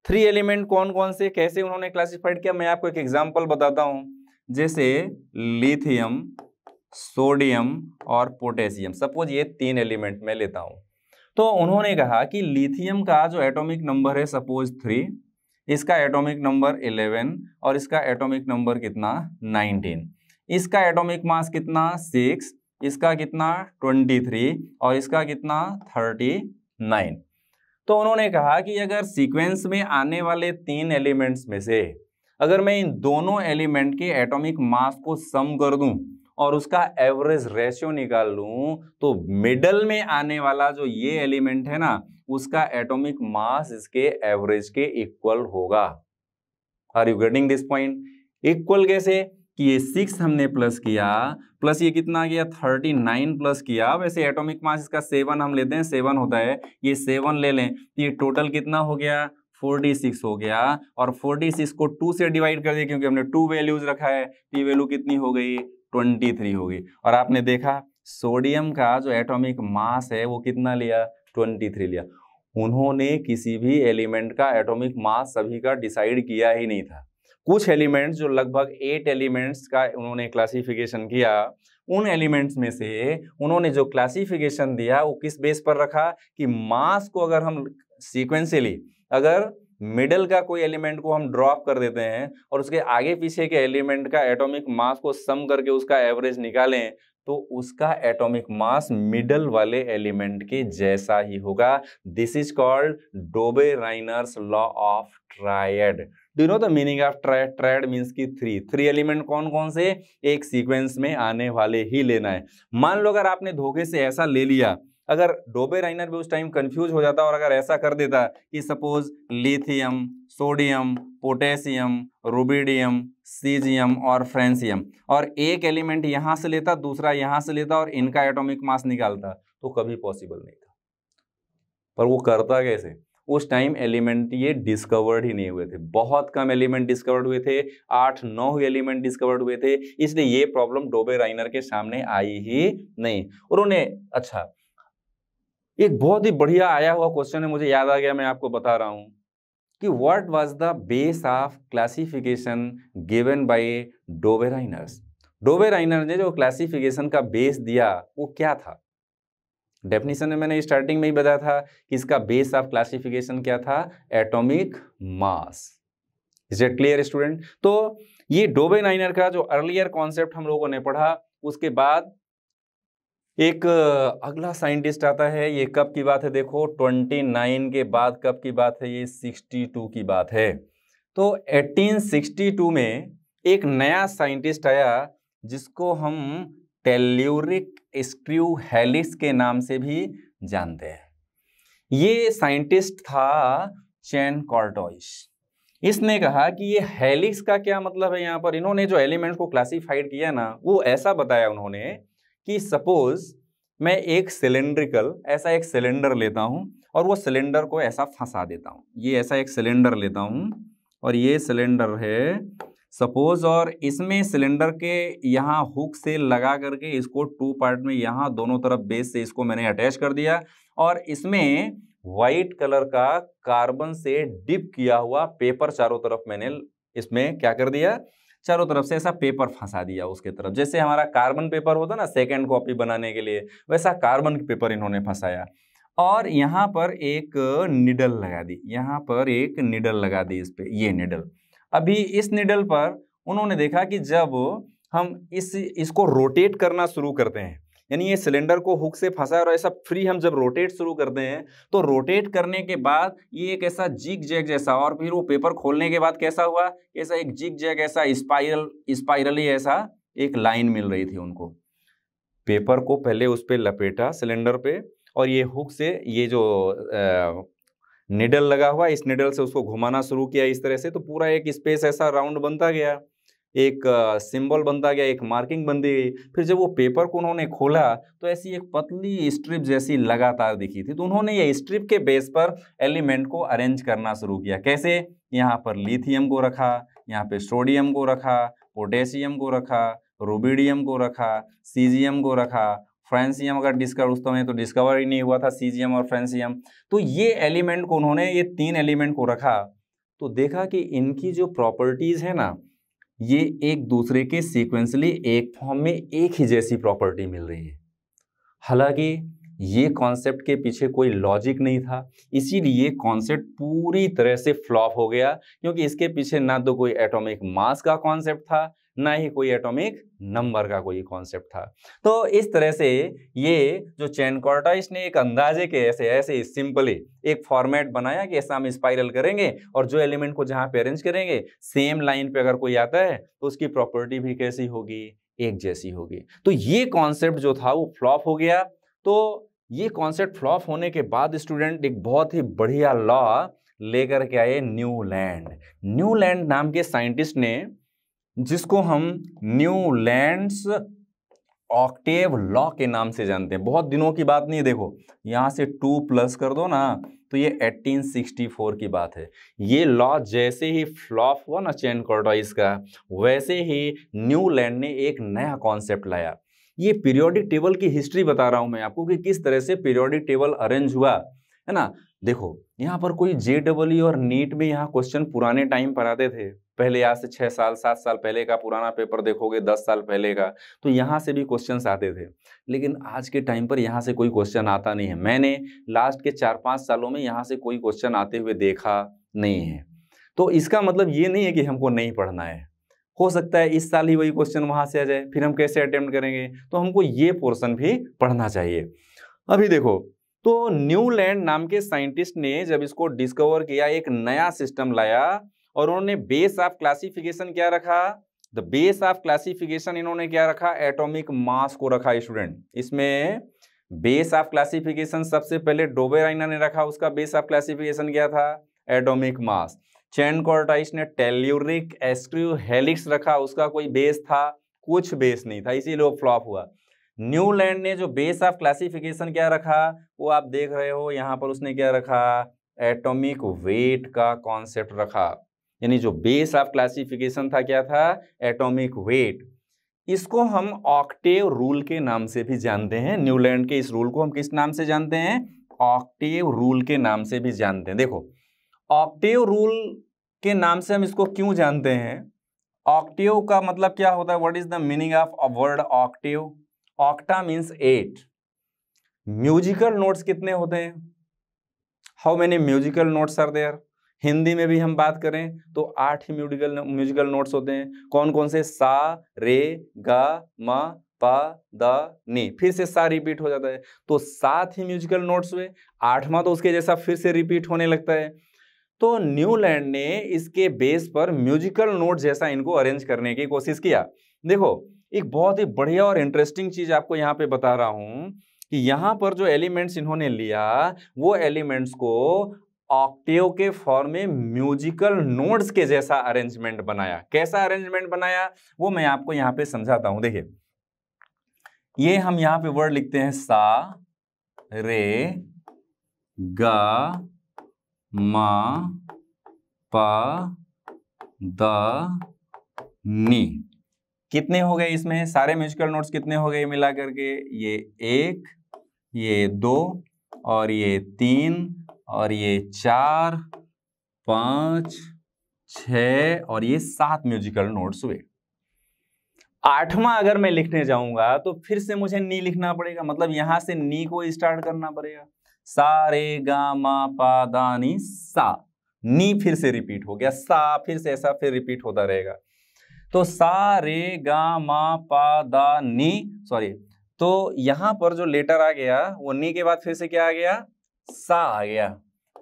थ्री एलिमेंट कौन कौन से कैसे उन्होंने क्लासिफाइड किया, मैं आपको एक एग्जांपल बताता हूं। जैसे लिथियम, सोडियम और पोटेशियम, सपोज ये 3 एलिमेंट मैं लेता हूं। तो उन्होंने कहा कि लिथियम का जो एटॉमिक नंबर है सपोज 3, इसका एटॉमिक नंबर 11 और इसका एटॉमिक नंबर कितना 19, इसका एटॉमिक मास कितना 6, इसका कितना 23 और इसका कितना 39। तो उन्होंने कहा कि अगर सीक्वेंस में आने वाले 3 एलिमेंट्स में से अगर मैं इन दोनों एलिमेंट के एटॉमिक मास को सम कर दूं और उसका एवरेज रेशियो निकाल लूं, तो मिडल में आने वाला जो ये एलिमेंट है ना, उसका एटॉमिक मास इसके एवरेज के इक्वल होगा। Are you getting this point? Equal कैसे कि ये 6 हमने प्लस किया, प्लस ये कितना गया 39 प्लस किया, वैसे एटॉमिक मास इसका 7 हम लेते हैं, 7 होता है, ये 7 ले लें, ये टोटल कितना हो गया 46 हो गया, और 46 को 2 से डिवाइड कर दिया क्योंकि हमने 2 वैल्यूज रखा है, ये वैल्यू कितनी हो गई 23 हो गई। और आपने देखा सोडियम का जो एटॉमिक मास है वो कितना लिया 23 लिया। उन्होंने किसी भी एलिमेंट का एटॉमिक मास सभी का डिसाइड किया ही नहीं था। कुछ एलिमेंट्स जो लगभग 8 एलिमेंट्स का उन्होंने क्लासिफिकेशन किया, उन एलिमेंट्स में से उन्होंने जो क्लासिफिकेशन दिया वो किस बेस पर रखा कि मास को अगर हम सीक्वेंशियली अगर मिडल का कोई एलिमेंट को हम ड्रॉप कर देते हैं और उसके आगे पीछे के एलिमेंट का एटॉमिक मास को सम करके उसका एवरेज निकालें, तो उसका एटॉमिक मास मिडल वाले एलिमेंट के जैसा ही होगा। This is called Dobereiner's law of triad. Do you know the meaning of triad? Triad means की थ्री एलिमेंट कौन कौन से, एक सीक्वेंस में आने वाले ही लेना है। मान लो अगर आपने धोखे से ऐसा ले लिया, अगर डोबेराइनर भी उस टाइम कंफ्यूज हो जाता और अगर ऐसा कर देता कि suppose lithium, sodium, potassium, rubidium, caesium और फ्रेंसियम, और एक एलिमेंट यहां से लेता दूसरा यहां से लेता और इनका एटॉमिक मास निकालता, तो कभी पॉसिबल नहीं था। पर वो करता कैसे? उस टाइम एलिमेंट ये डिस्कवर्ड ही नहीं हुए थे, बहुत कम एलिमेंट डिस्कवर्ड हुए थे, 8-9 एलिमेंट डिस्कवर्ड हुए थे, इसलिए ये प्रॉब्लम डोबेराइनर के सामने आई ही नहीं। उन्होंने अच्छा एक बहुत ही बढ़िया आया हुआ क्वेश्चन है, मुझे याद आ गया, मैं आपको बता रहा हूं कि what was the base of classification given by Dobereiner's. Dobereiner ने जो क्लासिफिकेशन का बेस दिया वो क्या था? डेफिनेशन में मैंने स्टार्टिंग में ही बताया था कि इसका बेस ऑफ क्लासिफिकेशन क्या था, atomic mass. Is it clear student? तो ये डोबेराइनर का जो अर्लियर कॉन्सेप्ट हम लोगों ने पढ़ा, उसके बाद एक अगला साइंटिस्ट आता है, ये कब की बात है देखो, 29 के बाद कब की बात है, ये 62 की बात है। तो 1862 में एक नया साइंटिस्ट आया जिसको हम टेल्यूरिक स्क्रू हेलिक्स के नाम से भी जानते हैं। ये साइंटिस्ट था चैन कॉर्टोइस। इसने कहा कि ये हेलिक्स का क्या मतलब है। यहाँ पर इन्होंने जो एलिमेंट्स को क्लासिफाइड किया ना, वो ऐसा बताया उन्होंने कि सपोज मैं एक सिलेंड्रिकल ऐसा एक सिलेंडर लेता हूं और वो सिलेंडर को ऐसा फंसा देता हूं। ये ऐसा एक सिलेंडर लेता हूं और ये सिलेंडर है सपोज, और इसमें सिलेंडर के यहाँ हुक से लगा करके इसको 2 पार्ट में यहाँ दोनों तरफ बेस से इसको मैंने अटैच कर दिया, और इसमें व्हाइट कलर का कार्बन से डिप किया हुआ पेपर चारों तरफ मैंने इसमें क्या कर दिया, चारों तरफ से ऐसा पेपर फंसा दिया उसके तरफ। जैसे हमारा कार्बन पेपर होता ना सेकेंड कॉपी बनाने के लिए, वैसा कार्बन पेपर इन्होंने फंसाया और यहाँ पर एक निडल लगा दी, यहाँ पर एक निडल लगा दी इस पे, ये निडल। अभी इस निडल पर उन्होंने देखा कि जब हम इसको रोटेट करना शुरू करते हैं, यानी ये सिलेंडर को हुक से फंसा और ऐसा फ्री हम जब रोटेट शुरू करते हैं, तो रोटेट करने के बाद ये एक ऐसा जिग जैग जैसा, और फिर वो पेपर खोलने के बाद कैसा हुआ, ऐसा एक जिग जैग ऐसा स्पाइरली ऐसा एक लाइन मिल रही थी उनको। पेपर को पहले उस पर लपेटा सिलेंडर पे, और ये हुक से ये जो निडल लगा हुआ, इस निडल से उसको घुमाना शुरू किया इस तरह से, तो पूरा एक स्पेस ऐसा राउंड बनता गया। एक सिंबल बनता गया, एक मार्किंग बनती गई। फिर जब वो पेपर को उन्होंने खोला तो ऐसी एक पतली स्ट्रिप जैसी लगातार दिखी थी। तो उन्होंने ये स्ट्रिप के बेस पर एलिमेंट को अरेंज करना शुरू किया। कैसे? यहाँ पर लिथियम को रखा, यहाँ पे सोडियम को रखा, पोटेशियम को रखा, रुबिडियम को रखा, सीजियम को रखा, फ्रांसियम अगर डिस्कवर उस समय तो डिस्कवर ही नहीं हुआ था सीजियम और फ्रांसियम। तो ये एलिमेंट को उन्होंने, ये 3 एलिमेंट को रखा तो देखा कि इनकी जो प्रॉपर्टीज है ना, ये एक दूसरे के सीक्वेंसली एक फॉर्म में एक ही जैसी प्रॉपर्टी मिल रही है। हालांकि ये कॉन्सेप्ट के पीछे कोई लॉजिक नहीं था, इसीलिए कॉन्सेप्ट पूरी तरह से फ्लॉप हो गया, क्योंकि इसके पीछे ना तो कोई एटॉमिक मास का कॉन्सेप्ट था, ना ही कोई एटॉमिक नंबर का कोई कॉन्सेप्ट था। तो इस तरह से ये जो चैन-कॉर्टाइस ने एक अंदाजे के ऐसे सिंपली एक फॉर्मेट बनाया कि ऐसा हम स्पाइरल करेंगे और जो एलिमेंट को जहां पे अरेंज करेंगे सेम लाइन पे अगर कोई आता है तो उसकी प्रॉपर्टी भी कैसी होगी? एक जैसी होगी। तो ये कॉन्सेप्ट जो था वो फ्लॉप हो गया। तो ये कॉन्सेप्ट फ्लॉप होने के बाद स्टूडेंट एक बहुत ही बढ़िया लॉ लेकर के आए, न्यूलैंड। न्यूलैंड नाम के साइंटिस्ट ने, जिसको हम न्यूलैंड्स ऑक्टेव लॉ के नाम से जानते हैं। बहुत दिनों की बात नहीं, देखो यहाँ से 2 प्लस कर दो ना तो ये 1864 की बात है। ये लॉ जैसे ही फ्लॉप हुआ ना चैन-कॉर्टाइस का, वैसे ही न्यूलैंड ने एक नया कॉन्सेप्ट लाया। ये पीरियोडिक टेबल की हिस्ट्री बता रहा हूं मैं आपको कि किस तरह से पीरियोडिक टेबल अरेंज हुआ है ना। देखो यहाँ पर कोई JEE और नीट में यहाँ क्वेश्चन पुराने टाइम पर आते थे। पहले आज से 6 साल 7 साल पहले का पुराना पेपर देखोगे, 10 साल पहले का, तो यहाँ से भी क्वेश्चंस आते थे। लेकिन आज के टाइम पर यहाँ से कोई क्वेश्चन आता नहीं है। मैंने लास्ट के 4-5 सालों में यहाँ से कोई क्वेश्चन आते हुए देखा नहीं है। तो इसका मतलब ये नहीं है कि हमको नहीं पढ़ना है। हो सकता है इस साल ही वही क्वेश्चन वहाँ से आ जाए, फिर हम कैसे अटेम्प्ट करेंगे? तो हमको ये पोर्शन भी पढ़ना चाहिए। अभी देखो, तो न्यूलैंड नाम के साइंटिस्ट ने जब इसको डिस्कवर किया, एक नया सिस्टम लाया और उन्होंने बेस ऑफ क्लासिफिकेशन क्या रखा? द बेस ऑफ क्लासिफिकेशन इन्होंने क्या रखा? एटॉमिक मास को रखा स्टूडेंट। इसमें बेस ऑफ क्लासिफिकेशन सबसे पहले डोबेराइना ने रखा, उसका बेस ऑफ क्लासिफिकेशन क्या था? Atomic mass. चैन-कॉर्टाइस ने टेल्यूरिक स्क्रू हेलिक्स रखा, उसका कोई बेस था? कुछ बेस नहीं था, इसीलिए वो फ्लॉप हुआ। न्यूलैंड ने जो बेस ऑफ क्लासिफिकेशन क्या रखा, वो आप देख रहे हो यहाँ पर, उसने क्या रखा? एटॉमिक वेट का कॉन्सेप्ट रखा। यानी जो बेस ऑफ क्लासिफिकेशन था क्या था? Atomic weight. इसको हम ऑक्टेव रूल के नाम से भी जानते हैं। न्यूलैंड के इस रूल को हम किस नाम से जानते हैं? ऑक्टेव रूल के नाम से भी जानते हैं। देखो ऑक्टेव रूल के नाम से हम इसको क्यों जानते हैं? ऑक्टेव का मतलब क्या होता है? What is the meaning of a word octave? Octa means 8। Musical notes कितने होते हैं? How many musical notes are there? Hindi में भी हम बात करें तो 8 ही म्यूजिकल नोट्स होते हैं। कौन कौन से? सा, रे, गा, मा, पा, दा, नी। फिर से सा रिपीट हो जाता है, तो 7 ही म्यूजिकल नोट्स हुए। 8वां तो उसके जैसा फिर से रिपीट होने लगता है। तो न्यूलैंड ने इसके बेस पर म्यूजिकल नोट जैसा इनको अरेंज करने की कोशिश किया। देखो एक बहुत ही बढ़िया और इंटरेस्टिंग चीज आपको यहाँ पे बता रहा हूं कि यहाँ पर जो एलिमेंट्स इन्होंने लिया, वो एलिमेंट्स को ऑक्टेव के फॉर्म में म्यूजिकल नोट्स के जैसा अरेंजमेंट बनाया। कैसा अरेंजमेंट बनाया वो मैं आपको यहाँ पे समझाता हूं। देखिए ये हम यहाँ पे वर्ड लिखते हैं सा, रे, गा, मा, पा, दा, नी। कितने हो गए इसमें? सारे म्यूजिकल नोट्स कितने हो गए मिला करके? ये 1, ये 2 और ये 3 और ये 4, 5, 6 और ये 7 म्यूजिकल नोट्स हुए। 8वां अगर मैं लिखने जाऊंगा तो फिर से मुझे नी लिखना पड़ेगा, मतलब यहां से नी को स्टार्ट करना पड़ेगा। सा, रे, गा, मा, पा, दा, नी, सा। नी फिर से रिपीट हो गया, सा फिर से ऐसा फिर रिपीट होता रहेगा। तो सा, रे, गा, मा, पा, दा, नी, सॉरी, तो यहां पर जो लेटर आ गया वो नी के बाद फिर से क्या आ गया? सा आ गया।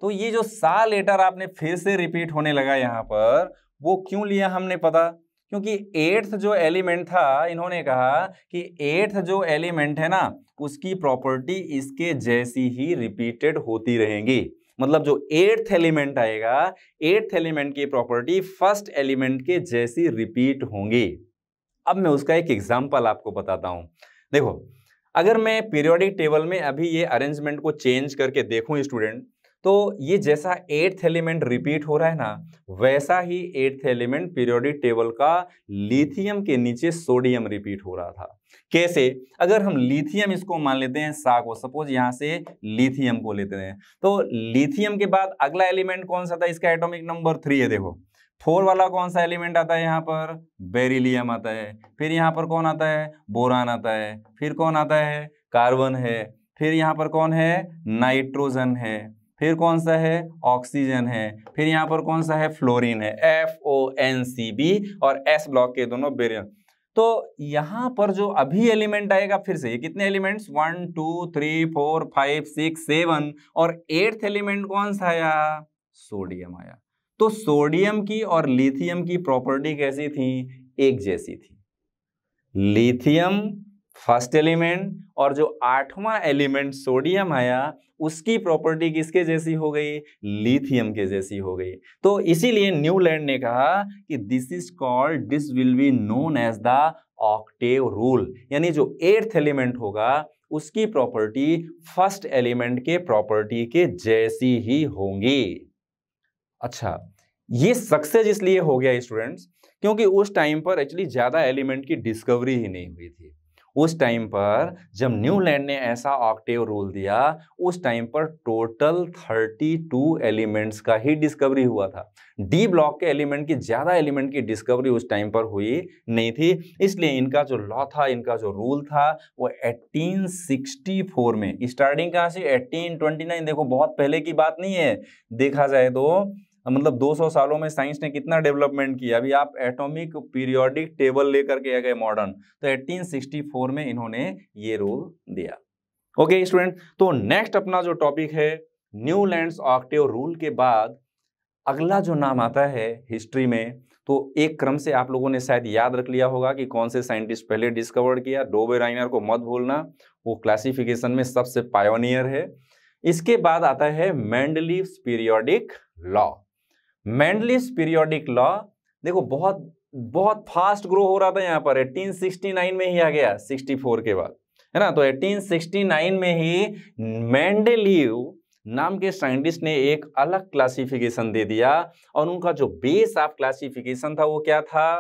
तो ये जो सा लेटर आपने फिर से रिपीट होने लगा यहाँ पर, वो क्यों लिया हमने पता? क्योंकि 8th जो एलिमेंट था, इन्होंने कहा कि 8th जो एलिमेंट है ना, उसकी प्रॉपर्टी इसके जैसी ही रिपीटेड होती रहेंगी। मतलब जो एट्थ एलिमेंट आएगा, एट्थ एलिमेंट की प्रॉपर्टी फर्स्ट एलिमेंट के जैसी रिपीट होंगी। अब मैं उसका एक एग्जांपल आपको बताता हूं। देखो, अगर मैं पीरियोडिक टेबल में अभी ये अरेंजमेंट को चेंज करके देखूं स्टूडेंट, तो ये जैसा एट्थ एलिमेंट रिपीट हो रहा है ना, वैसा ही एट्थ एलिमेंट पीरियोडिक टेबल का लिथियम के नीचे सोडियम रिपीट हो रहा था। कैसे? अगर हम लिथियम इसको मान लेते हैं सा को, सपोज यहां से लिथियम को लेते हैं, तो लिथियम के बाद अगला एलिमेंट कौन सा था? इसका एटॉमिक नंबर 3 है। देखो 4 वाला कौन सा एलिमेंट आता है? यहाँ पर बेरिलियम आता है। फिर यहाँ पर कौन आता है? बोरान आता है। फिर कौन आता है? कार्बन है। फिर यहाँ पर कौन है? नाइट्रोजन है। फिर कौन सा है? ऑक्सीजन है। फिर यहाँ पर कौन सा है? फ्लोरीन है, FONCB, और S ब्लॉक के दोनों बेरियम। तो यहां पर जो अभी एलिमेंट आएगा, फिर से ये कितने एलिमेंट्स? 1 2 3 4 5 6 7, और एट्थ एलिमेंट कौन सा आया? सोडियम आया। तो सोडियम की और लिथियम की प्रॉपर्टी कैसी थी? एक जैसी थी। लिथियम फर्स्ट एलिमेंट, और जो आठवां एलिमेंट सोडियम आया, उसकी प्रॉपर्टी किसके जैसी हो गई? लिथियम के जैसी हो गई। तो इसीलिए न्यूलैंड ने कहा कि this is called, this will be known as the octave rule, यानी जो एट्थ एलिमेंट होगा उसकी प्रॉपर्टी फर्स्ट एलिमेंट के प्रॉपर्टी के जैसी ही होंगी। अच्छा, ये सक्सेस इसलिए हो गया स्टूडेंट्स क्योंकि उस टाइम पर एक्चुअली ज्यादा एलिमेंट की डिस्कवरी ही नहीं हुई थी। उस टाइम पर जब न्यूलैंड ने ऐसा ऑक्टेव रूल दिया, उस टाइम पर टोटल 32 एलिमेंट्स का ही डिस्कवरी हुआ था। डी ब्लॉक के एलिमेंट की ज्यादा एलिमेंट की डिस्कवरी उस टाइम पर हुई नहीं थी। इसलिए इनका जो लॉ था, इनका जो रूल था, वो 1864 में, स्टार्टिंग कहां से? 1829। देखो बहुत पहले की बात नहीं है, देखा जाए तो मतलब 200 सालों में साइंस ने कितना डेवलपमेंट किया। अभी आप एटॉमिक पीरियोडिक टेबल लेकर के आ गए मॉडर्न, तो 1864 में इन्होंने ये रूल दिया। ओके स्टूडेंट, तो नेक्स्ट अपना जो टॉपिक है न्यूलैंड्स ऑक्टेव रूल के बाद अगला जो नाम आता है हिस्ट्री में, तो एक क्रम से आप लोगों ने शायद याद रख लिया होगा कि कौन से साइंटिस्ट पहले डिस्कवर किया। डोबेराइनर को मत भूलना, वो क्लासिफिकेशन में सबसे पायोनियर है। इसके बाद आता है Mendeleev's periodic law. Mendeleev's periodic law देखो बहुत फास्ट ग्रो हो रहा था। यहाँ पर 1869 में ही आ गया, 64 के बाद, है ना। तो 1869 में ही मेंडलीव नाम के साइंटिस्ट ने एक अलग क्लासिफिकेशन दे दिया, और उनका जो बेस ऑफ क्लासिफिकेशन था वो क्या था?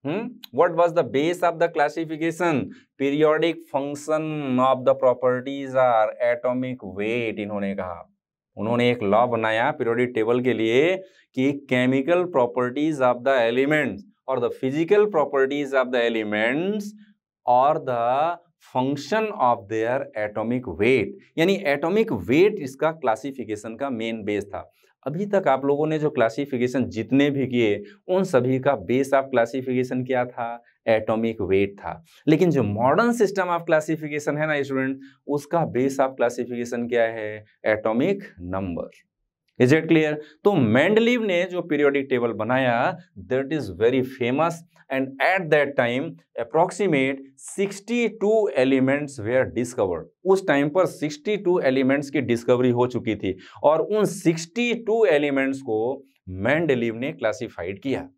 What was the base of the classification? Periodic function of the properties are atomic weight. इन्होंने कहा, उन्होंने एक लॉ बनाया पीरियोडिक टेबल के लिए कि chemical properties of the elements और the physical properties of the elements और the function of their atomic weight, यानी एटॉमिक वेट इसका क्लासिफिकेशन का मेन बेस था। अभी तक आप लोगों ने जो क्लासिफिकेशन जितने भी किए, उन सभी का बेस ऑफ क्लासिफिकेशन क्या था? एटॉमिक वेट था। लेकिन जो मॉडर्न सिस्टम ऑफ क्लासिफिकेशन है ना स्टूडेंट, उसका बेस ऑफ क्लासिफिकेशन क्या है? Atomic number. Is it clear? तो मेंडलीव ने जो पीरियोडिक टेबल बनाया, that is very famous, and at that time approximate 62 elements were discovered. उस टाइम पर 62 एलिमेंट्स की डिस्कवरी हो चुकी थी, और उन 62 एलिमेंट्स को मेंडलीव ने क्लासिफाइड किया।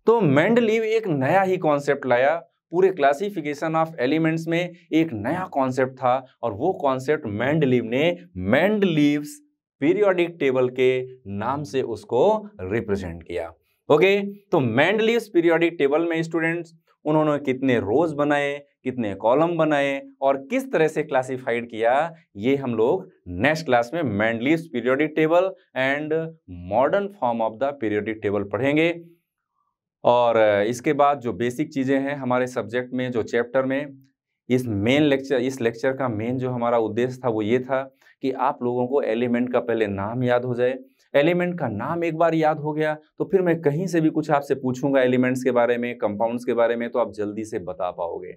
तो मेंडलीव एक नया ही कॉन्सेप्ट लाया, पूरे क्लासिफिकेशन ऑफ एलिमेंट्स में एक नया कॉन्सेप्ट था, और वो कॉन्सेप्ट मेंडलीव ने मेंडलीव्स पीरियोडिक टेबल के नाम से उसको रिप्रेजेंट किया। ओके, तो मेंडलीव्स पीरियोडिक टेबल में स्टूडेंट्स उन्होंने कितने रोज बनाए, कितने कॉलम बनाए, और किस तरह से क्लासिफाइड किया, ये हम लोग नेक्स्ट क्लास में Mendeleev's periodic table and modern form of the periodic table पढ़ेंगे। और इसके बाद जो बेसिक चीजें हैं हमारे सब्जेक्ट में, जो चैप्टर में, इस लेक्चर का मेन जो हमारा उद्देश्य था वो ये था कि आप लोगों को एलिमेंट का पहले नाम याद हो जाए। एलिमेंट का नाम एक बार याद हो गया तो फिर मैं कहीं से भी कुछ आपसे पूछूंगा एलिमेंट्स के बारे में, कंपाउंड्स के बारे में, तो आप जल्दी से बता पाओगे।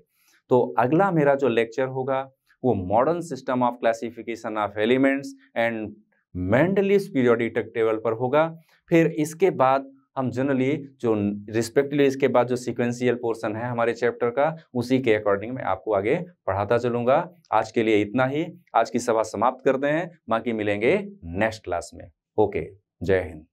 तो अगला मेरा जो लेक्चर होगा वो modern system of classification of elements and Mendeleev's periodic table पर होगा। फिर इसके बाद हम जनरली जो रिस्पेक्टिवली इसके बाद जो सिक्वेंशियल पोर्शन है हमारे चैप्टर का, उसी के अकॉर्डिंग मैं आपको आगे पढ़ाता चलूँगा। आज के लिए इतना ही, आज की सभा समाप्त करते हैं, बाकी मिलेंगे नेक्स्ट क्लास में। ओके, जय हिंद।